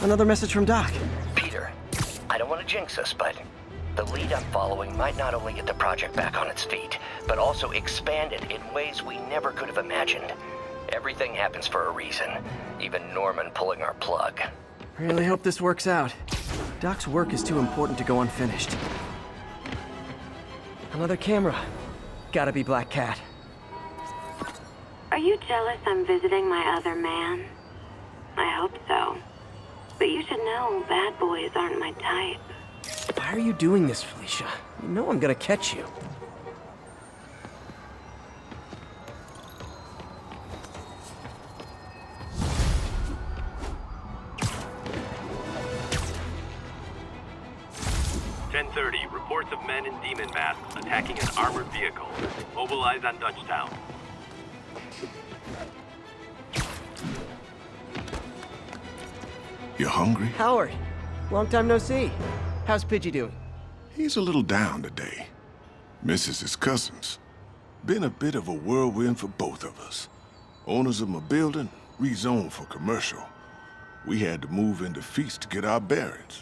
Another message from Doc. Peter, I don't want to jinx us, but the lead I'm following might not only get the project back on its feet, but also expand it in ways we never could have imagined. Everything happens for a reason, even Norman pulling our plug. Really hope this works out. Doc's work is too important to go unfinished. Another camera. Gotta be Black Cat. Are you jealous I'm visiting my other man? I hope so. But you should know bad boys aren't my type. Why are you doing this, Felicia? You know I'm gonna catch you. Reports of men in demon masks attacking an armored vehicle. Mobilize on Dutchtown. You hungry? Howard, long time no see. How's Pidgey doing? He's a little down today. Misses his cousins. Been a bit of a whirlwind for both of us. Owners of my building rezoned for commercial. We had to move into Feast to get our bearings.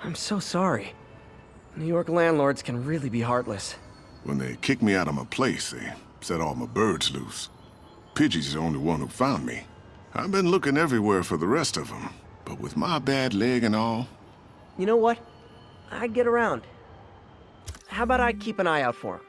I'm so sorry. New York landlords can really be heartless. When they kicked me out of my place, they set all my birds loose. Pidgey's the only one who found me. I've been looking everywhere for the rest of them, but with my bad leg and all... You know what? I'd get around. How about I keep an eye out for him?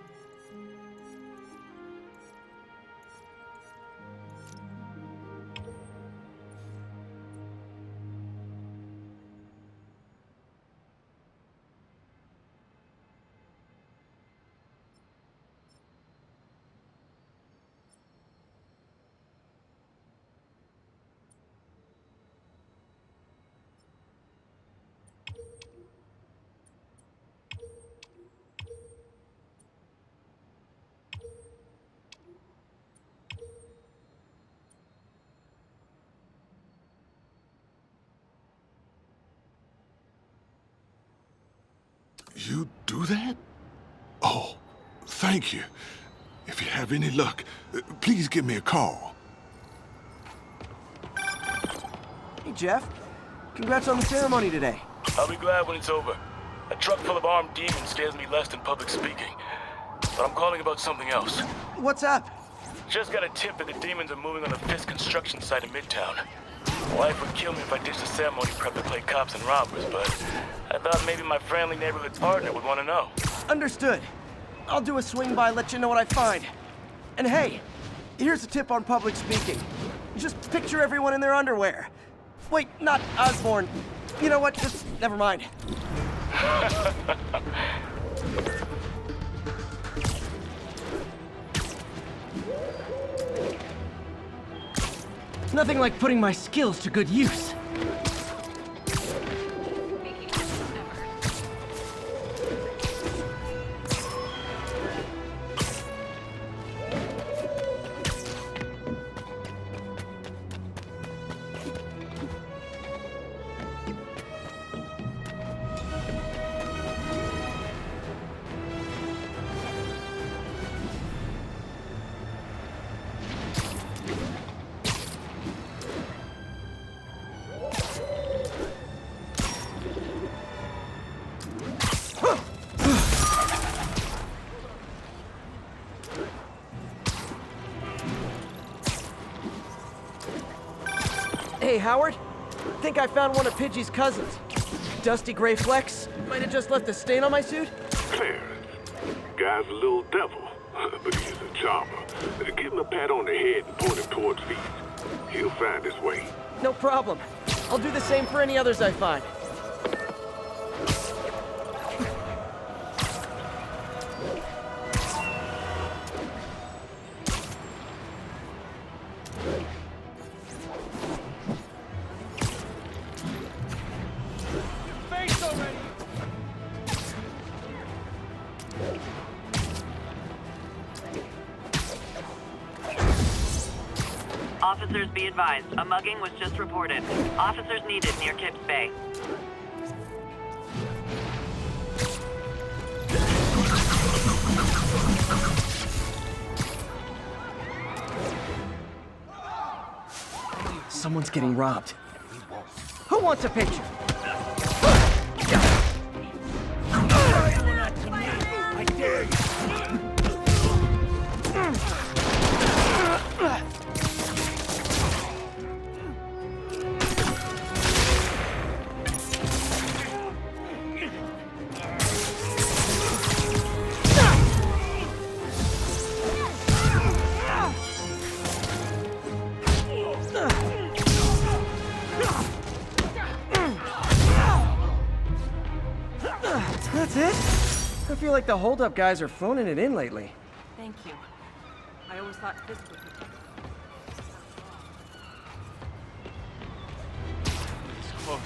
You do that? Oh, thank you. If you have any luck, please give me a call. Hey, Jeff. Congrats on the ceremony today. I'll be glad when it's over. A truck full of armed demons scares me less than public speaking. But I'm calling about something else. What's up? Just got a tip that the demons are moving on the Fisk construction site in Midtown. My wife would kill me if I ditched the ceremony prep to play cops and robbers, but I thought maybe my friendly neighborhood partner would want to know. Understood. I'll do a swing by, let you know what I find. And hey, here's a tip on public speaking. Just picture everyone in their underwear. Wait, not Osborn. You know what? Just never mind. Nothing like putting my skills to good use. Hey, Howard. Think I found one of Pidgey's cousins. Dusty gray flecks. Might have just left a stain on my suit. Clarence. Guy's a little devil, but he's a charmer. Give him a pat on the head and point him towards Feast. He'll find his way. No problem. I'll do the same for any others I find. Officers be advised, a mugging was just reported. Officers needed near Kips Bay. Someone's getting robbed. Who wants a picture? That's it? I feel like the holdup guys are phoning it in lately. Thank you. I always thought this would be... It's close.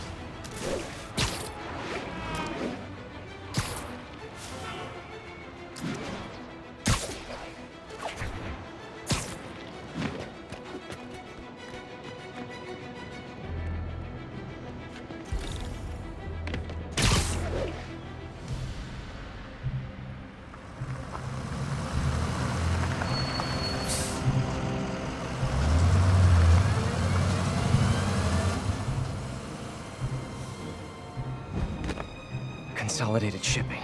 Consolidated shipping.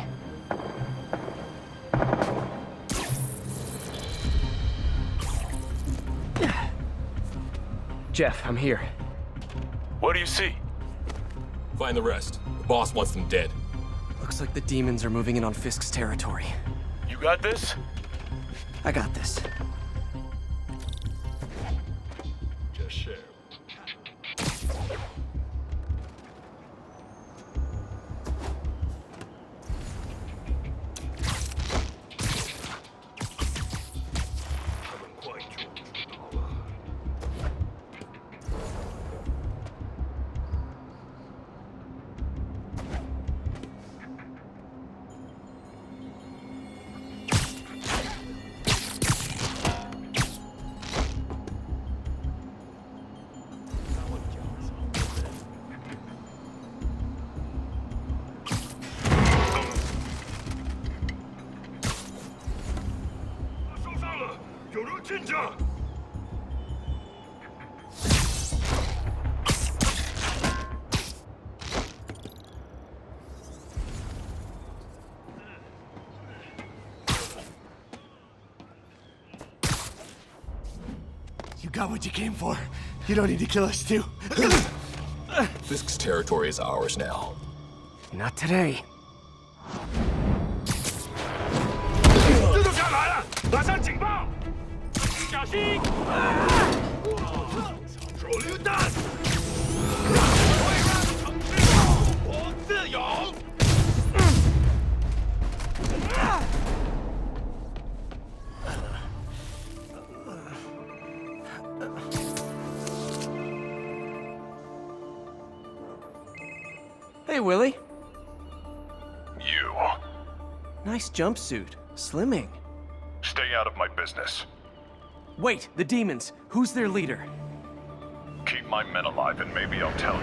Jeff, I'm here. What do you see? Find the rest. The boss wants them dead. Looks like the demons are moving in on Fisk's territory. You got this? I got this. Just share. You got what you came for. You don't need to kill us too. Fisk's territory is ours now. Not today. 蜘蛛侠来了，马上警报！小心！手榴弹！会让城市我自由。 Hey, Willie. You. Nice jumpsuit. Slimming. Stay out of my business. Wait, the demons. Who's their leader? Keep my men alive and maybe I'll tell you.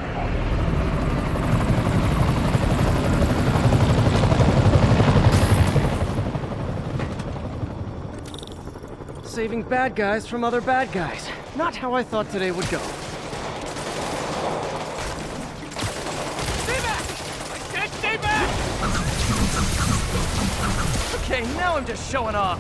Saving bad guys from other bad guys. Not how I thought today would go. Stay back! I said stay back! Okay, now I'm just showing off.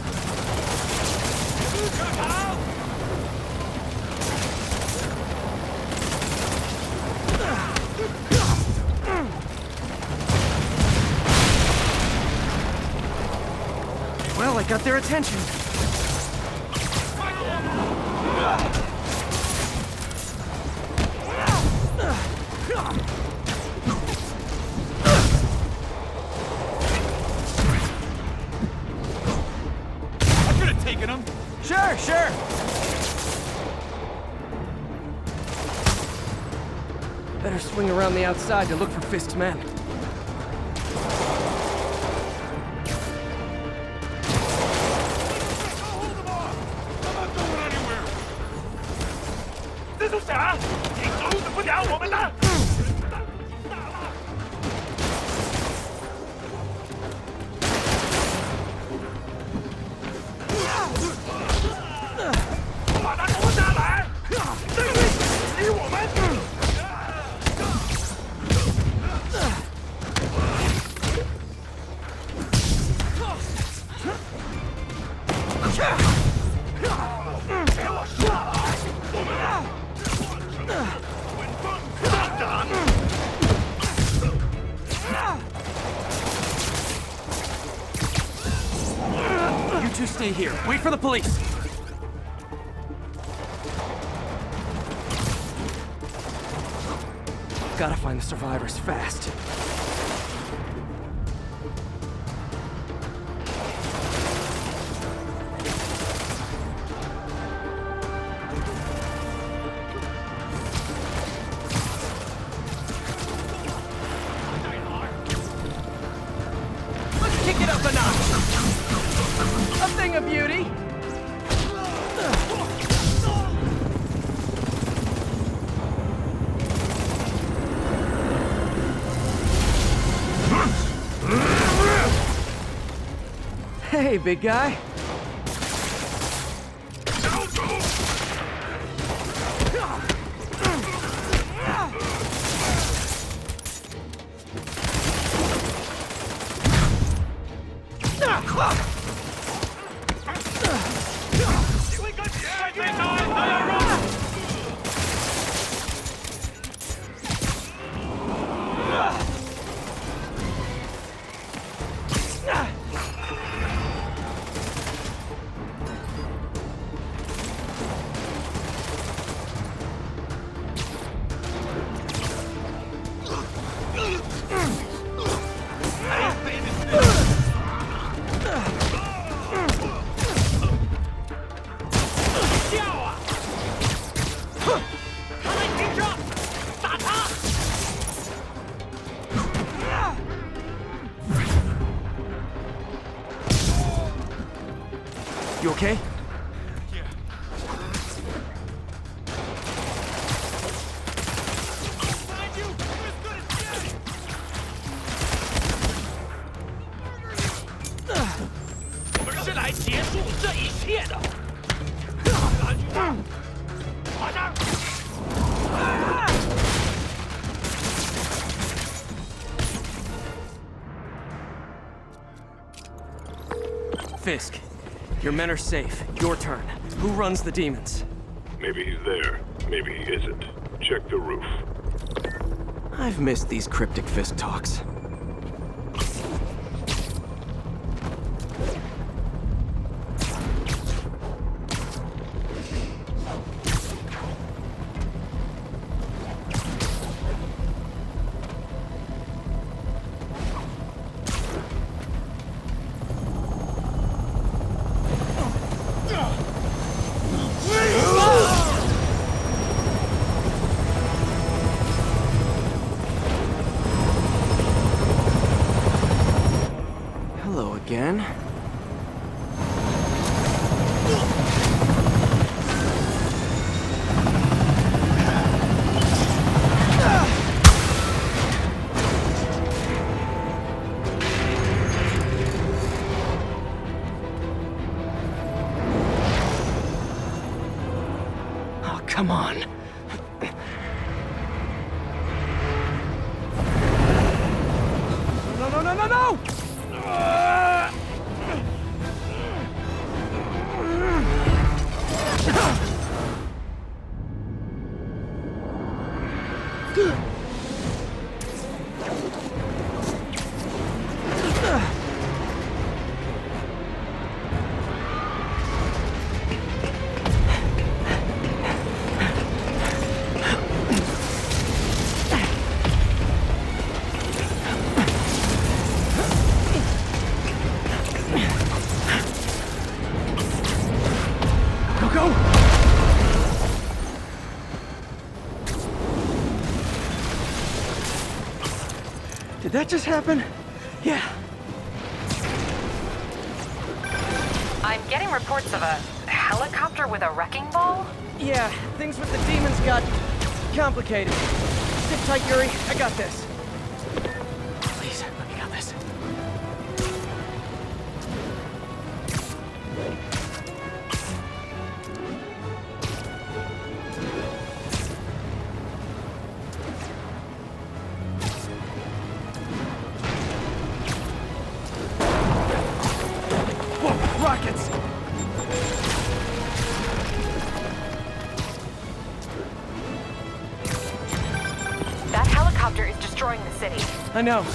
Well, I got their attention. I could have taken him. Sure, sure. Better swing around the outside to look for Fisk's men. You two stay here. Wait for the police. Gotta find the survivors fast. Let's kick it up a notch. A thing of beauty. Hey, big guy. You okay? Fisk, your men are safe. Your turn. Who runs the demons? Maybe he's there. Maybe he isn't. Check the roof. I've missed these cryptic Fisk talks. Hello again. Oh, come on. No, no, no, no, no! Go! Did that just happen? Yeah. I'm getting reports of a helicopter with a wrecking ball? Yeah, things with the demons got complicated. Sit tight, Yuri. I got this. Please, let me got this. Whoa, rockets! destroying the city. I know.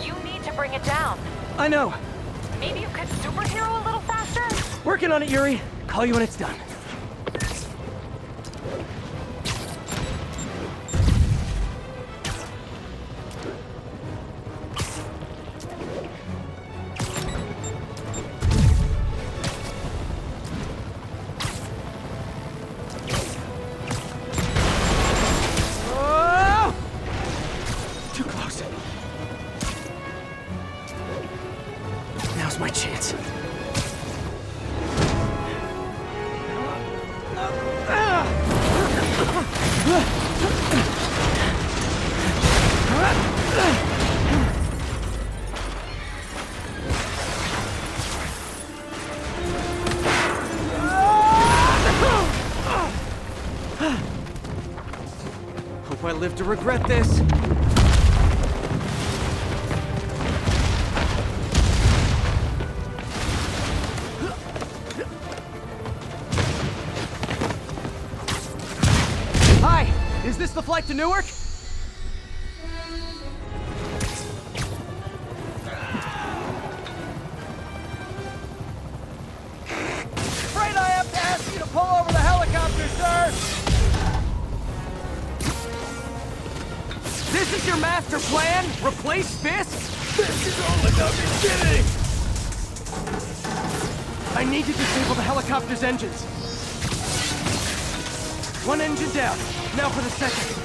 You need to bring it down. I know. Maybe you could superhero a little faster? Working on it, Yuri. Call you when it's done. Oh! Too close. Now's my chance. Hope I live to regret this. Hi, is this the flight to Newark? Afraid I have to ask you to pull over the helicopter, sir. This is your master plan? Replace Fisk? This is only the beginning! I need to disable the helicopter's engines. One engine down. Now for the second.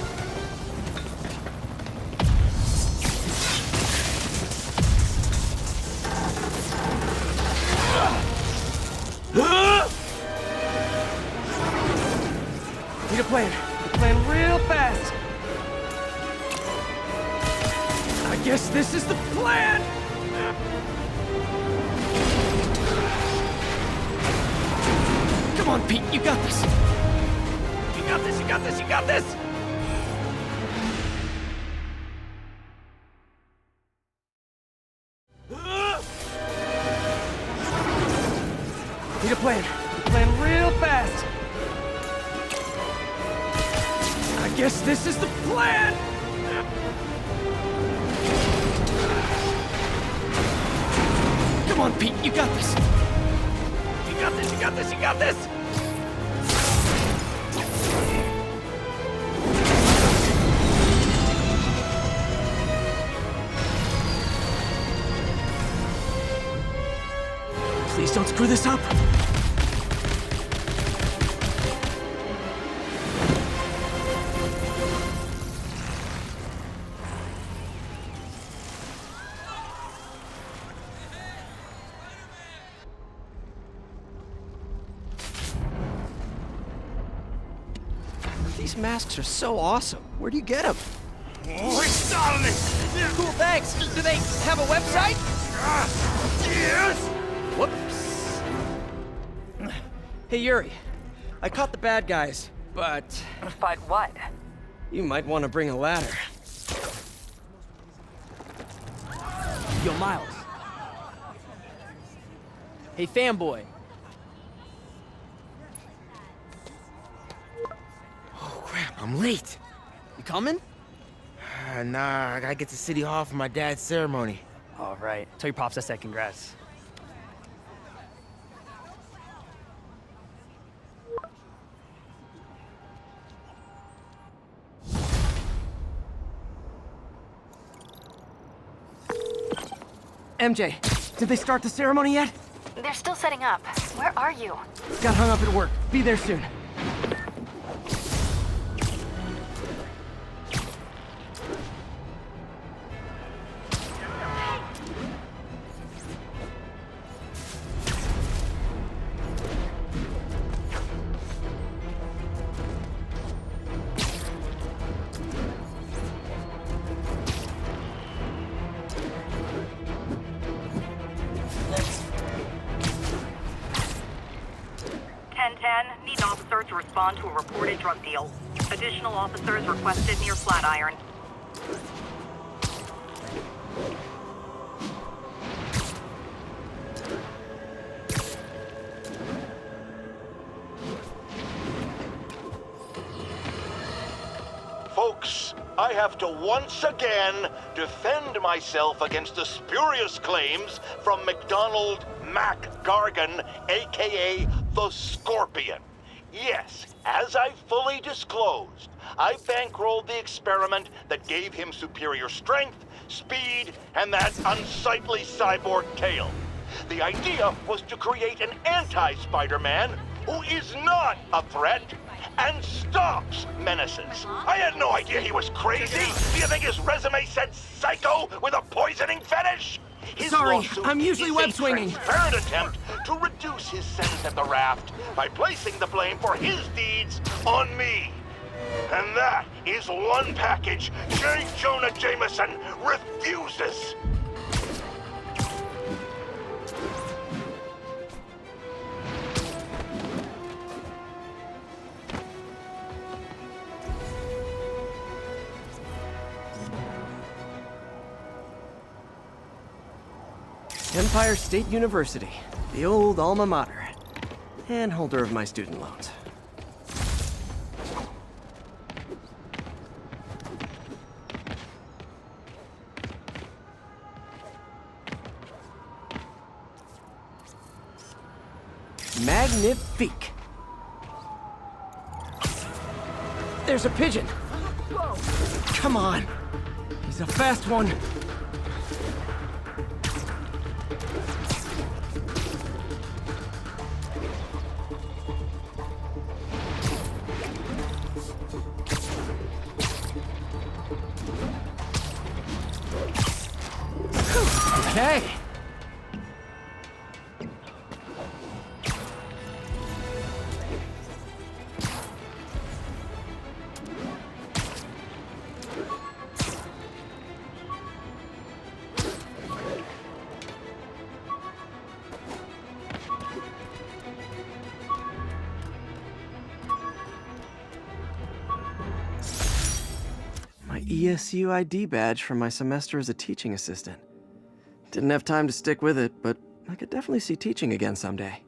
Need a plan. Plan real fast. I guess this is the plan! Come on, Pete, you got this! You got this, you got this, you got this! Need a plan. Plan real fast. I guess this is the plan! Come on, Pete, you got this! You got this, you got this, you got this! Please don't screw this up! These masks are so awesome. Where do you get them? Cool, Thanks. Do they have a website? Yes! Whoops. Hey, Yuri. I caught the bad guys, but But what? you might want to bring a ladder. Yo, Miles. Hey, fanboy. Oh, crap, I'm late. You coming? Nah, I gotta get to City Hall for my dad's ceremony. All right. Tell your pops I said congrats. MJ, did they start the ceremony yet? They're still setting up. Where are you? Got hung up at work. Be there soon. Need an officer to respond to a reported drug deal. Additional officers requested near Flatiron. Folks, I have to once again defend myself against the spurious claims from McDonald Mac Gargan, aka the Scorpion. Yes, as I fully disclosed, I bankrolled the experiment that gave him superior strength, speed, and that unsightly cyborg tail. The idea was to create an anti-Spider-Man who is not a threat and stops menaces. I had no idea he was crazy. Do you think his resume said psycho with a poisoning fetish? His Sorry, lawsuit I'm usually is web a swinging. transparent attempt to reduce his sentence at the raft by placing the blame for his deeds on me. And that is one package J. Jonah Jameson refuses. Empire State University, the old alma mater, and holder of my student loans. Magnifique. There's a pigeon. Come on. He's a fast one. Okay. My ESU ID badge from my semester as a teaching assistant. Didn't have time to stick with it, but I could definitely see teaching again someday.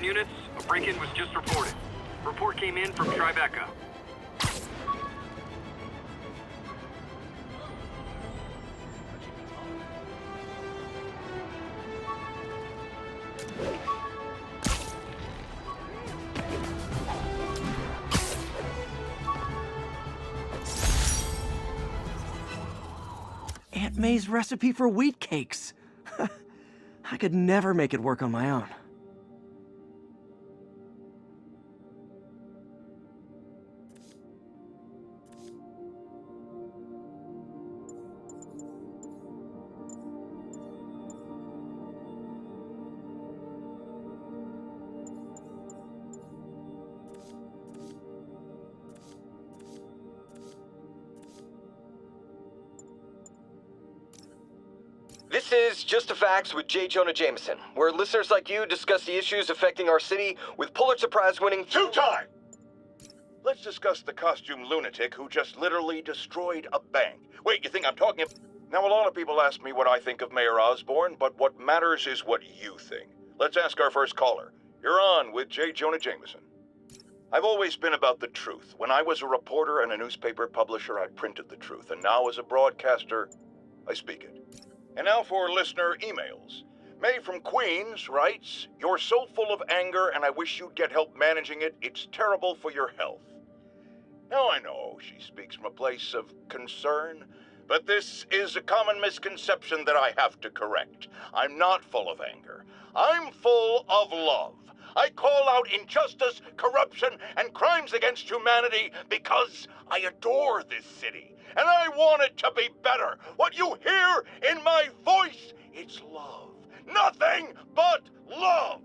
units, a break-in was just reported. Report came in from Tribeca. Aunt May's recipe for wheat cakes. I could never make it work on my own. This is Just the Facts with J. Jonah Jameson, where listeners like you discuss the issues affecting our city with Pulitzer Prize-winning Two-time! Let's discuss the costume lunatic who just literally destroyed a bank. Wait, you think I'm talking... Now, a lot of people ask me what I think of Mayor Osborn, but what matters is what you think. Let's ask our first caller. You're on with J. Jonah Jameson. I've always been about the truth. When I was a reporter and a newspaper publisher, I printed the truth. And now as a broadcaster, I speak it. And now for listener emails. May from Queens writes, "You're so full of anger and I wish you'd get help managing it. It's terrible for your health." Now I know she speaks from a place of concern, but this is a common misconception that I have to correct. I'm not full of anger. I'm full of love. I call out injustice, corruption, and crimes against humanity because I adore this city. And I want it to be better. What you hear in my voice, it's love. Nothing but love.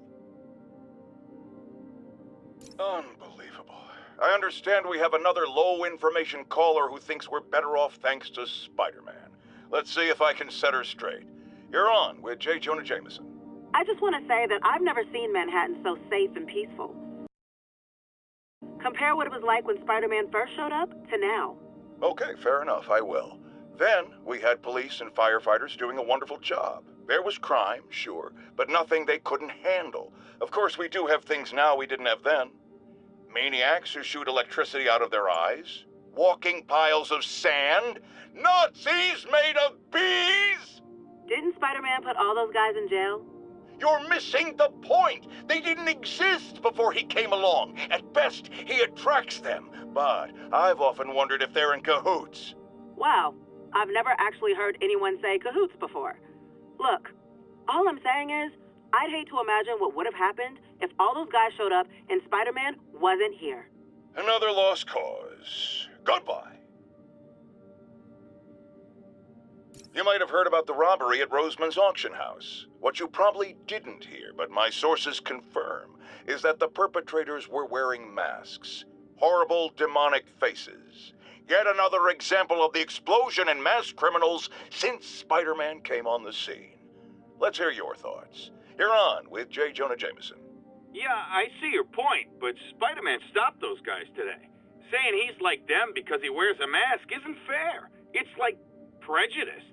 Unbelievable. I understand we have another low-information caller who thinks we're better off thanks to Spider-Man. Let's see if I can set her straight. You're on with J. Jonah Jameson. I just want to say that I've never seen Manhattan so safe and peaceful. Compare what it was like when Spider-Man first showed up to now. Okay, fair enough, I will. Then, we had police and firefighters doing a wonderful job. There was crime, sure, but nothing they couldn't handle. Of course, we do have things now we didn't have then. Maniacs who shoot electricity out of their eyes. Walking piles of sand. Nazis made of bees! Didn't Spider-Man put all those guys in jail? You're missing the point. They didn't exist before he came along. At best, he attracts them. But I've often wondered if they're in cahoots. Wow, I've never actually heard anyone say cahoots before. Look, all I'm saying is, I'd hate to imagine what would have happened if all those guys showed up and Spider-Man wasn't here. Another lost cause. Goodbye. You might have heard about the robbery at Roseman's auction house. What you probably didn't hear, but my sources confirm, is that the perpetrators were wearing masks. Horrible, demonic faces. Yet another example of the explosion in mass criminals since Spider-Man came on the scene. Let's hear your thoughts. You're on with J. Jonah Jameson. Yeah, I see your point, but Spider-Man stopped those guys today. Saying he's like them because he wears a mask isn't fair. It's like prejudiced.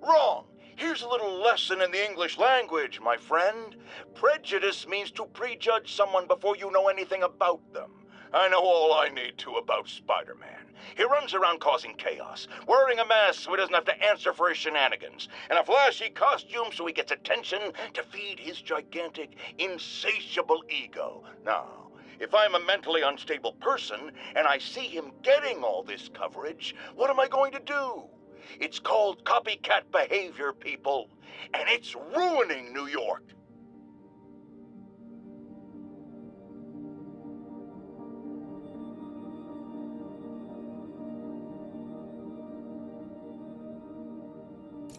Wrong. Here's a little lesson in the English language, my friend. Prejudice means to prejudge someone before you know anything about them. I know all I need to about Spider-Man. He runs around causing chaos, wearing a mask so he doesn't have to answer for his shenanigans, and a flashy costume so he gets attention to feed his gigantic, insatiable ego. Now, if I'm a mentally unstable person and I see him getting all this coverage, what am I going to do? It's called copycat behavior, people, and it's ruining New York.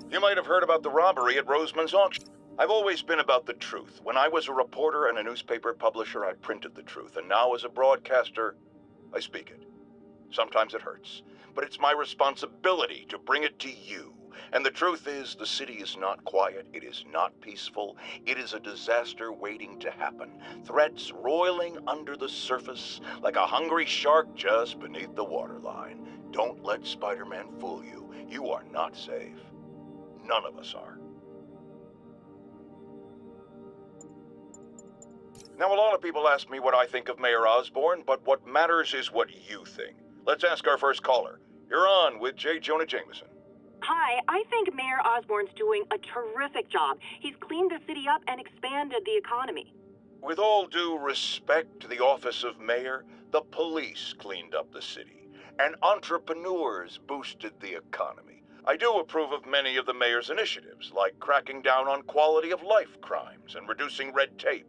You might have heard about the robbery at Roseman's auction. I've always been about the truth. When I was a reporter and a newspaper publisher, I printed the truth. And now as a broadcaster, I speak it. Sometimes it hurts, but it's my responsibility to bring it to you. And the truth is, the city is not quiet. It is not peaceful. It is a disaster waiting to happen. Threats roiling under the surface like a hungry shark just beneath the waterline. Don't let Spider-Man fool you. You are not safe. None of us are. Now, a lot of people ask me what I think of Mayor Osborn, but what matters is what you think. Let's ask our first caller. You're on with J. Jonah Jameson. Hi, I think Mayor Osborn's doing a terrific job. He's cleaned the city up and expanded the economy. With all due respect to the office of mayor, the police cleaned up the city, and entrepreneurs boosted the economy. I do approve of many of the mayor's initiatives, like cracking down on quality of life crimes and reducing red tape.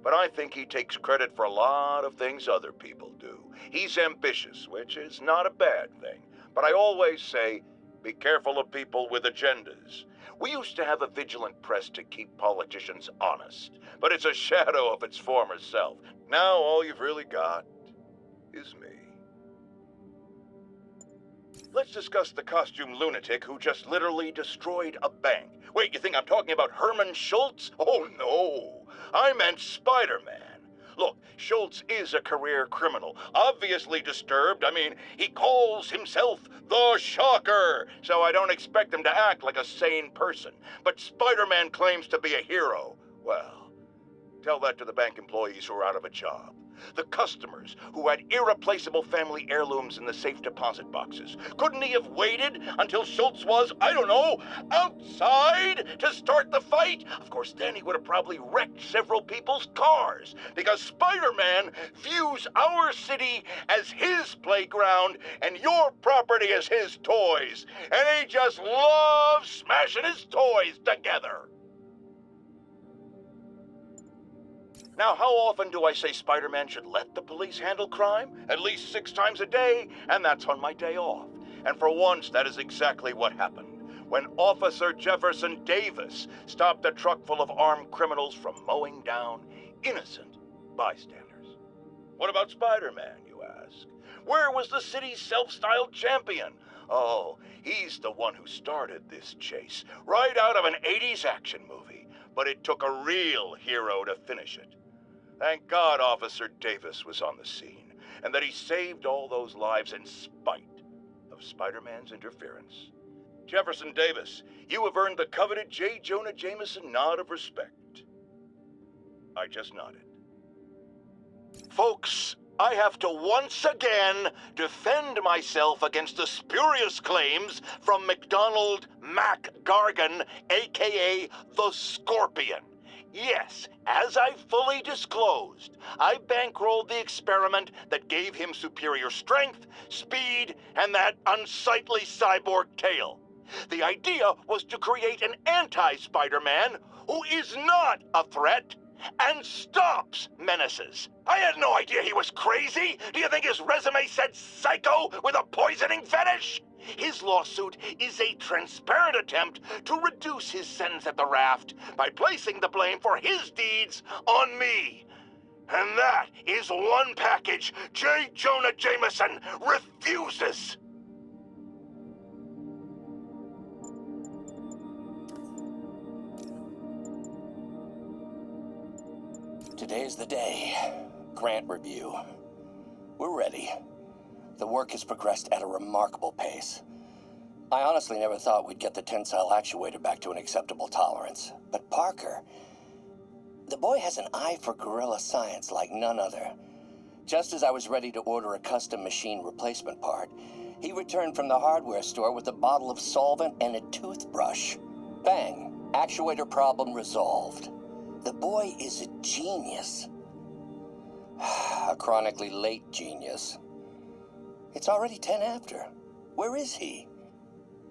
But I think he takes credit for a lot of things other people do. He's ambitious, which is not a bad thing. But I always say, be careful of people with agendas. We used to have a vigilant press to keep politicians honest, but it's a shadow of its former self. Now all you've really got is me. Let's discuss the costume lunatic who just literally destroyed a bank. Wait, you think I'm talking about Herman Schultz? Oh no, I meant Spider-Man. Look, Schultz is a career criminal, obviously disturbed. I mean, he calls himself the Shocker, so I don't expect him to act like a sane person. But Spider-Man claims to be a hero. Well, tell that to the bank employees who are out of a job. The customers who had irreplaceable family heirlooms in the safe deposit boxes. Couldn't he have waited until Schultz was, I don't know, outside to start the fight? Of course, then he would have probably wrecked several people's cars, because Spider-Man views our city as his playground and your property as his toys. And he just loves smashing his toys together. Now, how often do I say Spider-Man should let the police handle crime? At least 6 times a day, and that's on my day off. And for once, that is exactly what happened when Officer Jefferson Davis stopped a truck full of armed criminals from mowing down innocent bystanders. What about Spider-Man, you ask? Where was the city's self-styled champion? Oh, he's the one who started this chase, right out of an 80s action movie. But it took a real hero to finish it. Thank God Officer Davis was on the scene, and that he saved all those lives in spite of Spider-Man's interference. Jefferson Davis, you have earned the coveted J. Jonah Jameson nod of respect. I just nodded. Folks, I have to once again defend myself against the spurious claims from McDonald Mac Gargan, a.k.a. the Scorpion. Yes, as I fully disclosed, I bankrolled the experiment that gave him superior strength, speed, and that unsightly cyborg tail. The idea was to create an anti-Spider-Man who is not a threat and stops menaces. I had no idea he was crazy. Do you think his resume said psycho with a poisoning fetish? His lawsuit is a transparent attempt to reduce his sentence at the raft by placing the blame for his deeds on me. And that is one package J. Jonah Jameson refuses. Today's the day. Grant review. We're ready. The work has progressed at a remarkable pace. I honestly never thought we'd get the tensile actuator back to an acceptable tolerance. But Parker, the boy has an eye for guerrilla science like none other. Just as I was ready to order a custom machine replacement part, he returned from the hardware store with a bottle of solvent and a toothbrush. Bang! Actuator problem resolved. The boy is a genius. A chronically late genius. It's already 10 after. Where is he?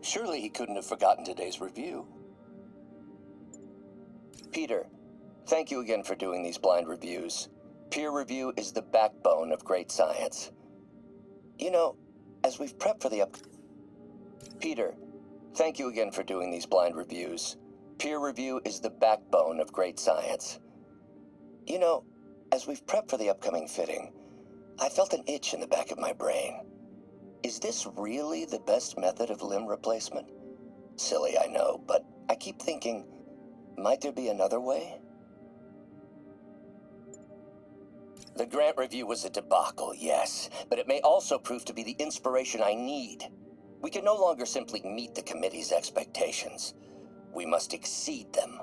Surely he couldn't have forgotten today's review. Peter, thank you again for doing these blind reviews. Peer review is the backbone of great science. You know, as we've prepped for the Peter, thank you again for doing these blind reviews. Peer review is the backbone of great science. You know, as we've prepped for the upcoming fitting, I felt an itch in the back of my brain. Is this really the best method of limb replacement? Silly, I know, but I keep thinking, might there be another way? The Grant review was a debacle, yes, but it may also prove to be the inspiration I need. We can no longer simply meet the committee's expectations. We must exceed them.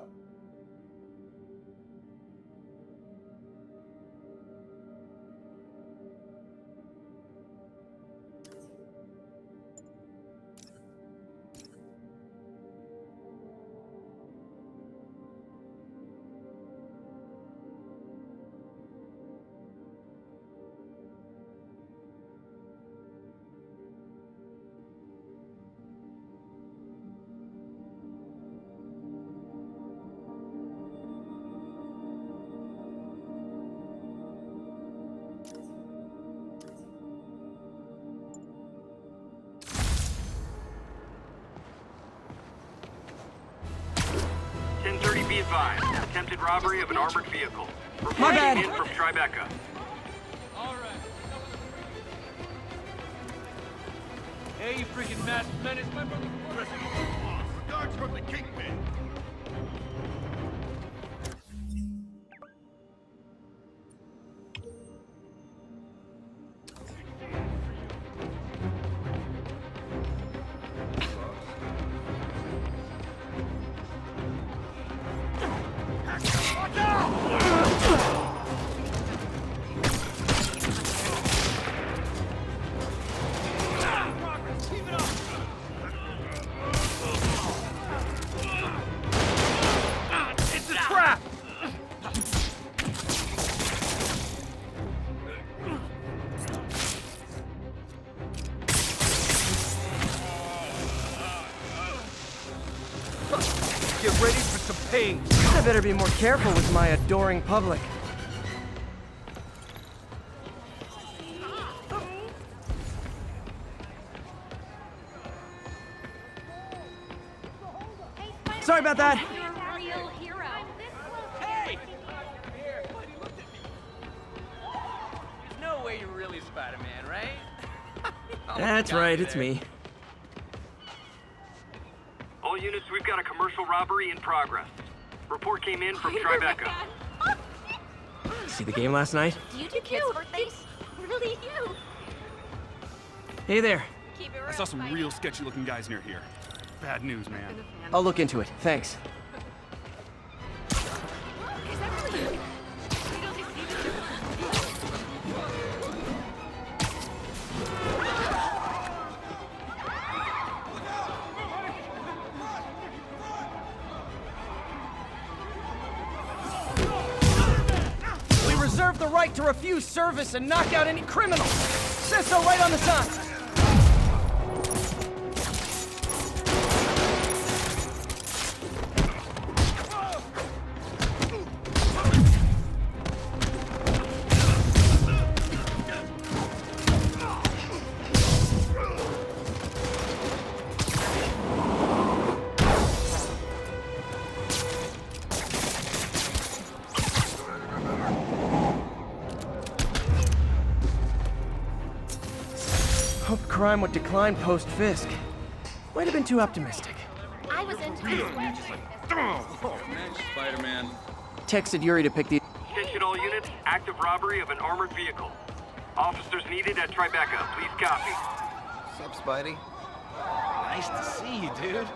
advised. Attempted robbery of an armored vehicle. My bad. In from Tribeca. Hey, you freaking masked menace, my brother's president. Regards from the Kingpin. Get ready for some pain. I better be more careful with my adoring public. Sorry about that. You're a real hero. Hey! There's no way you're really Spider-Man, right? That's right, it's me. All units, we've got a commercial robbery in progress. Report came in from Tribeca. See the game last night? Do you do kids' birthdays? Really you? Hey there. I saw some real sketchy-looking guys near here. Bad news, man. I'll look into it. Thanks. Is that really you? We reserve the right to refuse service and knock out any criminal. Says so right on the sign. Hoped crime would decline post-Fisk. Might have been too optimistic. I was into this one. Spider-Man. Texted Yuri to pick the... Attention all units, active robbery of an armored vehicle. Officers needed at Tribeca. Please copy. What's up, Spidey? Nice to see you, dude.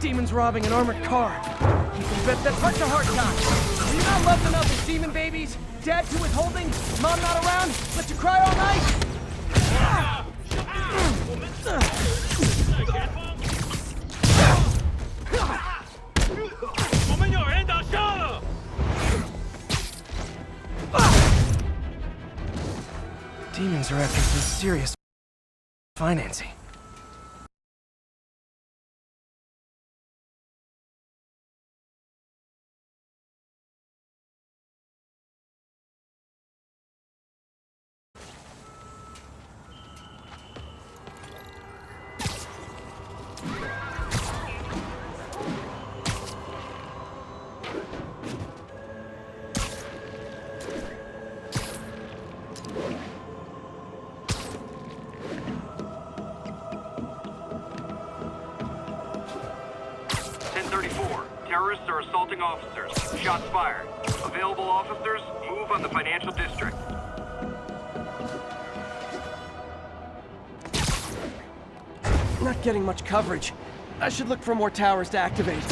Demon's robbing an armored car. You can bet that's such a hard time. Do you not love the nothing demon babies? Dad too withholding? Mom not around? Let you cry all night? Demons are after some serious financing. Terrorists are assaulting officers. Shots fired. Available officers, move on the financial district. Not getting much coverage. I should look for more towers to activate.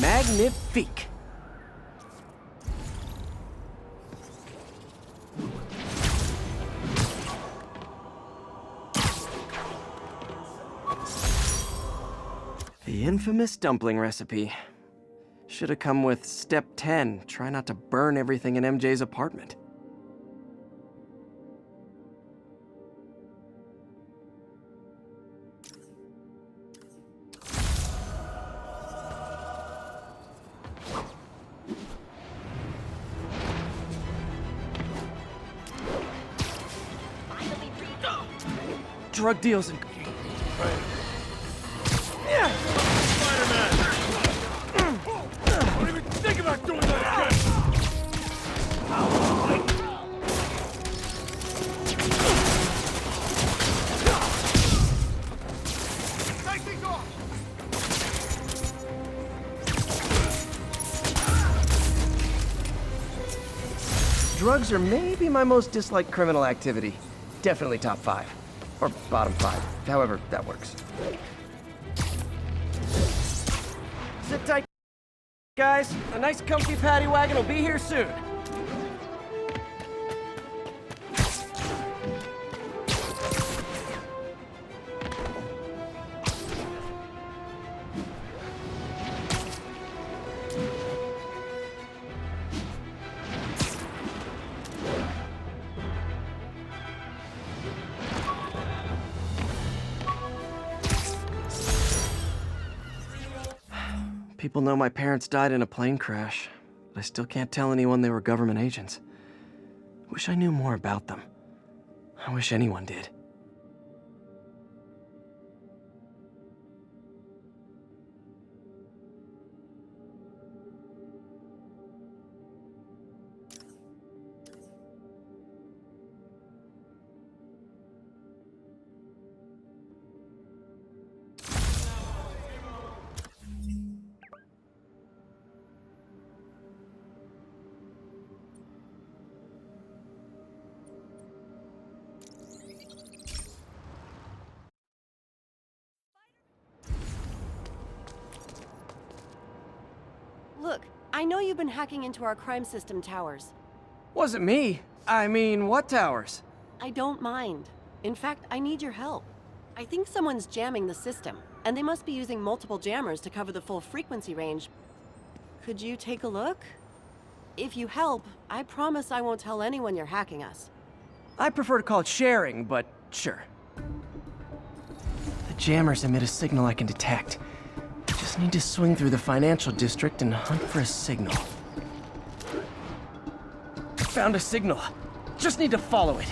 Magnifique. The infamous dumpling recipe. Should have come with step 10. Try not to burn everything in MJ's apartment. Drug deals and... Yeah. Spider-Man! Don't even think about doing that again! Take these off! Drugs are maybe my most disliked criminal activity. Definitely top 5. Or bottom 5, however that works. Sit tight, guys. A nice comfy paddy wagon will be here soon. People know my parents died in a plane crash, but I still can't tell anyone they were government agents. Wish I knew more about them. I wish anyone did. Look, I know you've been hacking into our crime system towers. Wasn't me. I mean, what towers? I don't mind. In fact, I need your help. I think someone's jamming the system, and they must be using multiple jammers to cover the full frequency range. Could you take a look? If you help, I promise I won't tell anyone you're hacking us. I prefer to call it sharing, but sure. The jammers emit a signal I can detect. Just need to swing through the financial district and hunt for a signal. Found a signal. Just need to follow it.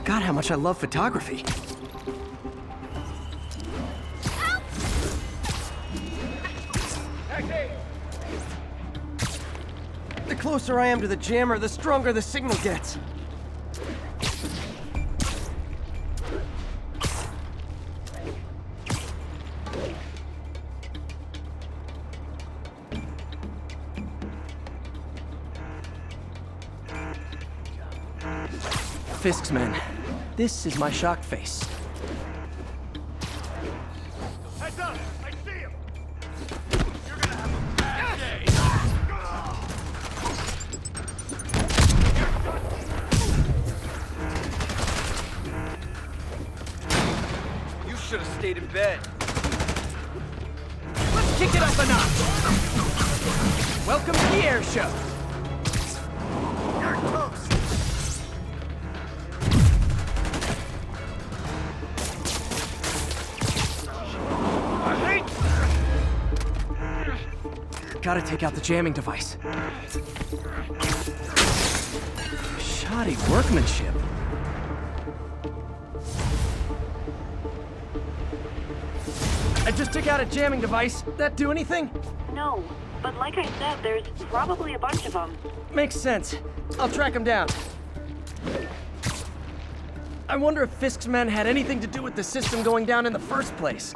forgot how much I love photography. The closer I am to the jammer, the stronger the signal gets. Fisk's men. This is my shocked face. Heads up! I see him! You're gonna have a bad day! You should have stayed in bed. Let's kick it up a notch! Welcome to the air show! You're close! Gotta take out the jamming device. Shoddy workmanship. I just took out a jamming device. That do anything? No, but like I said, there's probably a bunch of them. Makes sense. I'll track them down. I wonder if Fisk's men had anything to do with the system going down in the first place.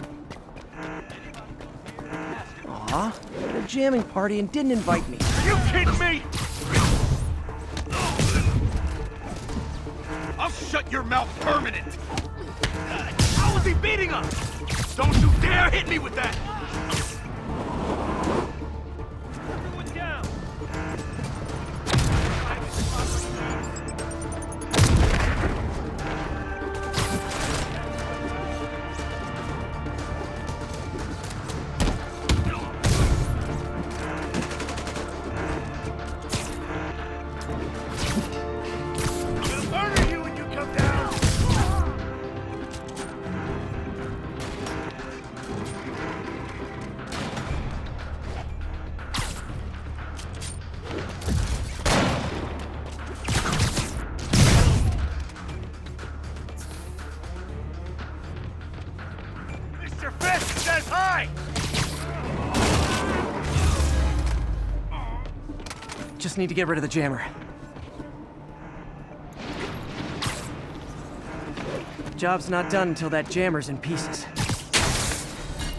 Aw, a jamming party and didn't invite me. Are you kidding me? I'll shut your mouth permanent. How is he beating us? Don't you dare hit me with that! Everyone down! Just need to get rid of the jammer. Job's not done until that jammer's in pieces.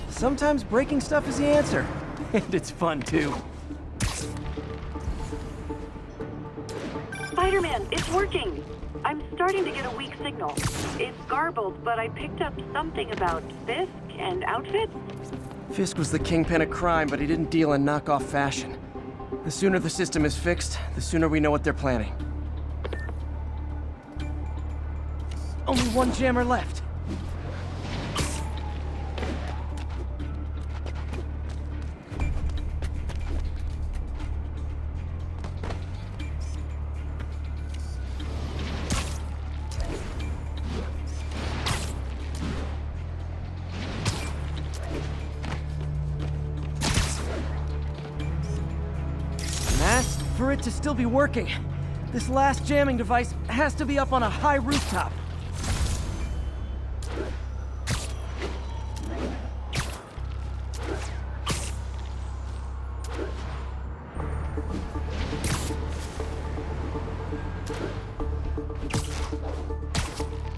Sometimes breaking stuff is the answer. And it's fun, too. Spider-Man, it's working! I'm starting to get a weak signal. It's garbled, but I picked up something about Fisk and outfits. Fisk was the kingpin of crime, but he didn't deal in knockoff fashion. The sooner the system is fixed, the sooner we know what they're planning. Only one jammer left. For it to still be working, this last jamming device has to be up on a high rooftop.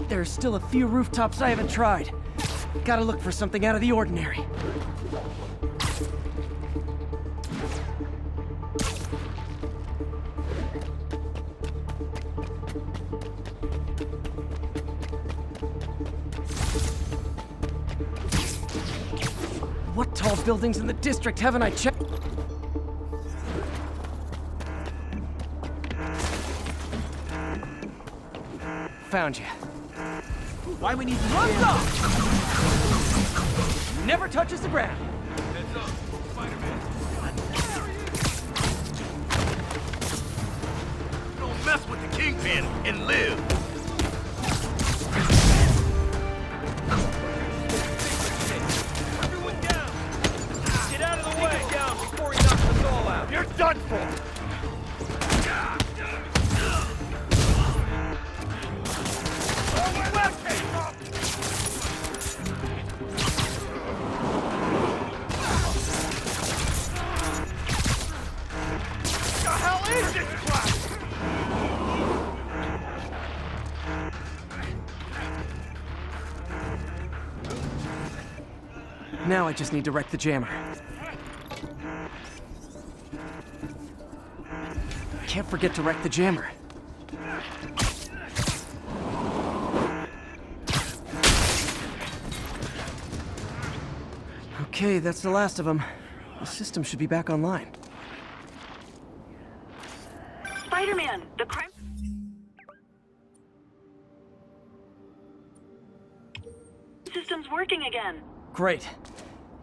There's still a few rooftops I haven't tried. Gotta look for something out of the ordinary. What tall buildings in the district haven't I checked? Found you. Why we need to run up? Never touches the ground. Heads up, Spider-Man. Don't mess with the Kingpin and live. Everyone down. Get out of the way. Take him down before he knocks us all out. You're done for. Now I just need to wreck the jammer. Can't forget to wreck the jammer. Okay, that's the last of them. The system should be back online. Spider-Man, the crime system's working again. Great.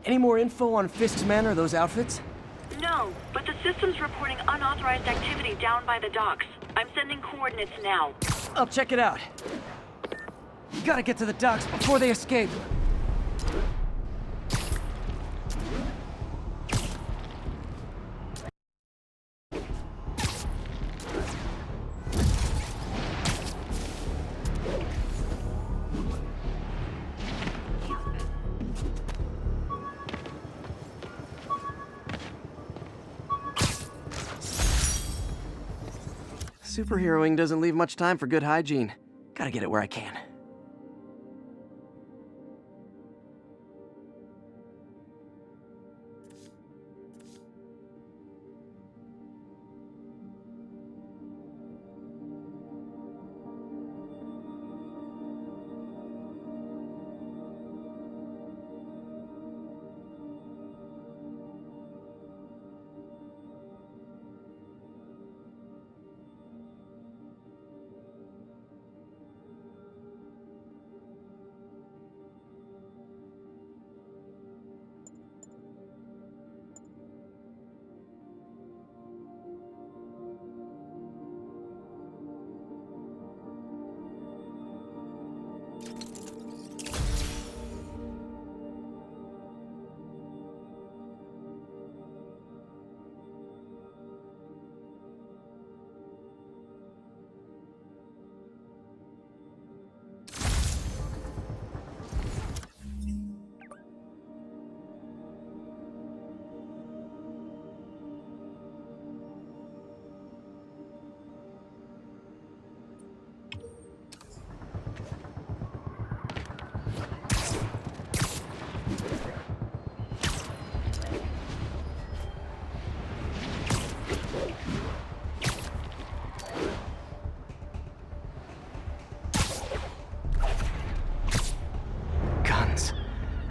Any more info on Fisk's men or those outfits? No, but the system's reporting unauthorized activity down by the docks. I'm sending coordinates now. I'll check it out. Gotta get to the docks before they escape. Superheroing doesn't leave much time for good hygiene. Gotta get it where I can.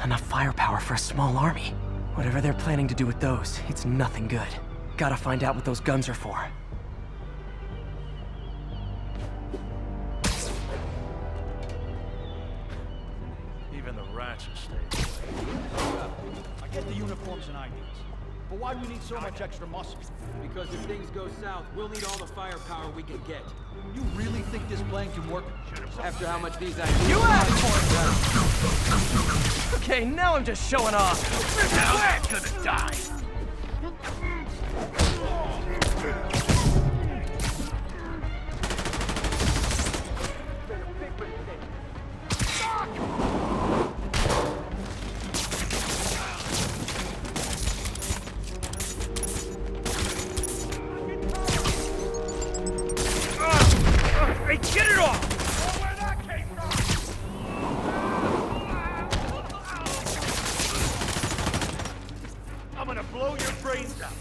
Enough firepower for a small army. Whatever they're planning to do with those, it's nothing good. Gotta find out what those guns are for. Even the rats are staying away. I get the uniforms and IDs. But why do we need so much extra muscle? Because if things go south, we'll need all the firepower we can get. You really think this plan can work? After how much these ideas... You asked for it! Okay, now I'm just showing off. Now that's gonna die! Hey, get it off! Where that came from! I'm gonna blow your brains out.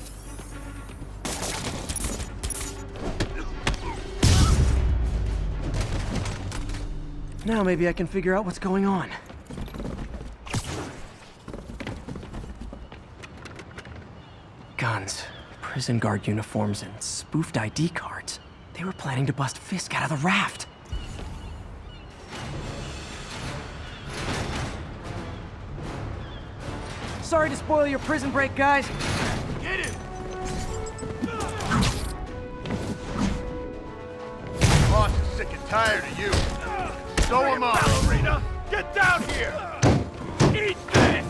Now maybe I can figure out what's going on. Guns, prison guard uniforms, and spoofed ID cards. They were planning to bust Fisk out of the raft. Sorry to spoil your prison break, guys. Get it! Boss is sick and tired of you. So am I. Ballerina, get down here! Eat this!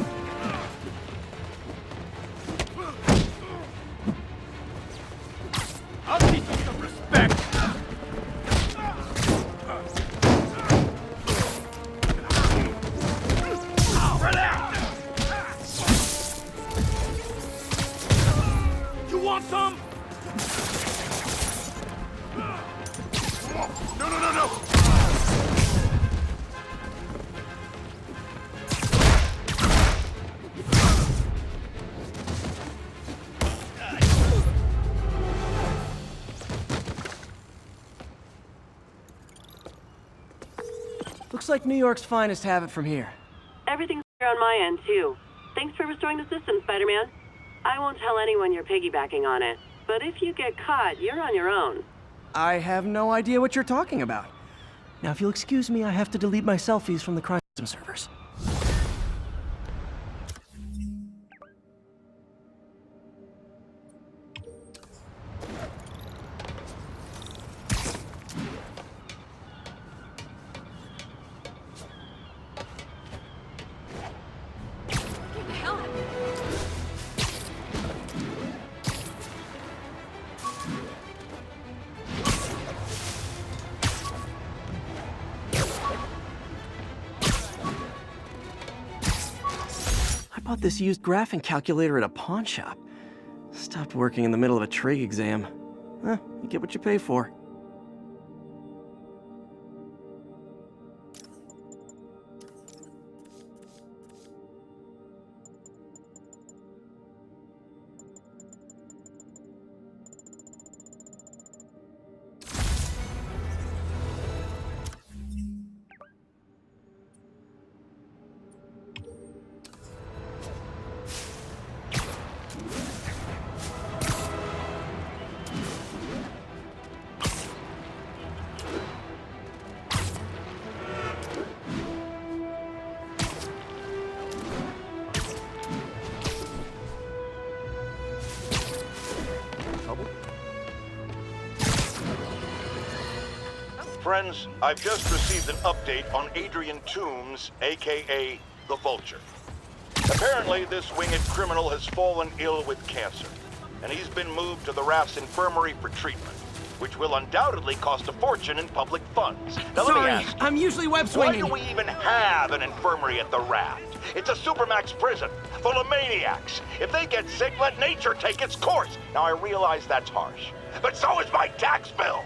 I'll teach you some respect! Relax! You want some? No! Looks like New York's finest have it from here. Everything's clear on my end, too. Thanks for restoring the system, Spider-Man. I won't tell anyone you're piggybacking on it, but if you get caught, you're on your own. I have no idea what you're talking about. Now, if you'll excuse me, I have to delete my selfies from the crime system servers. I bought this used graphing calculator at a pawn shop. Stopped working in the middle of a trig exam. You get what you pay for. Friends, I've just received an update on Adrian Toombs, aka the Vulture. Apparently, this winged criminal has fallen ill with cancer, and he's been moved to the Raft's infirmary for treatment, which will undoubtedly cost a fortune in public funds. Now, let me ask you, I'm usually web swinging. why do we even have an infirmary at the Raft? It's a supermax prison full of maniacs. If they get sick, let nature take its course. Now, I realize that's harsh, but so is my tax bill.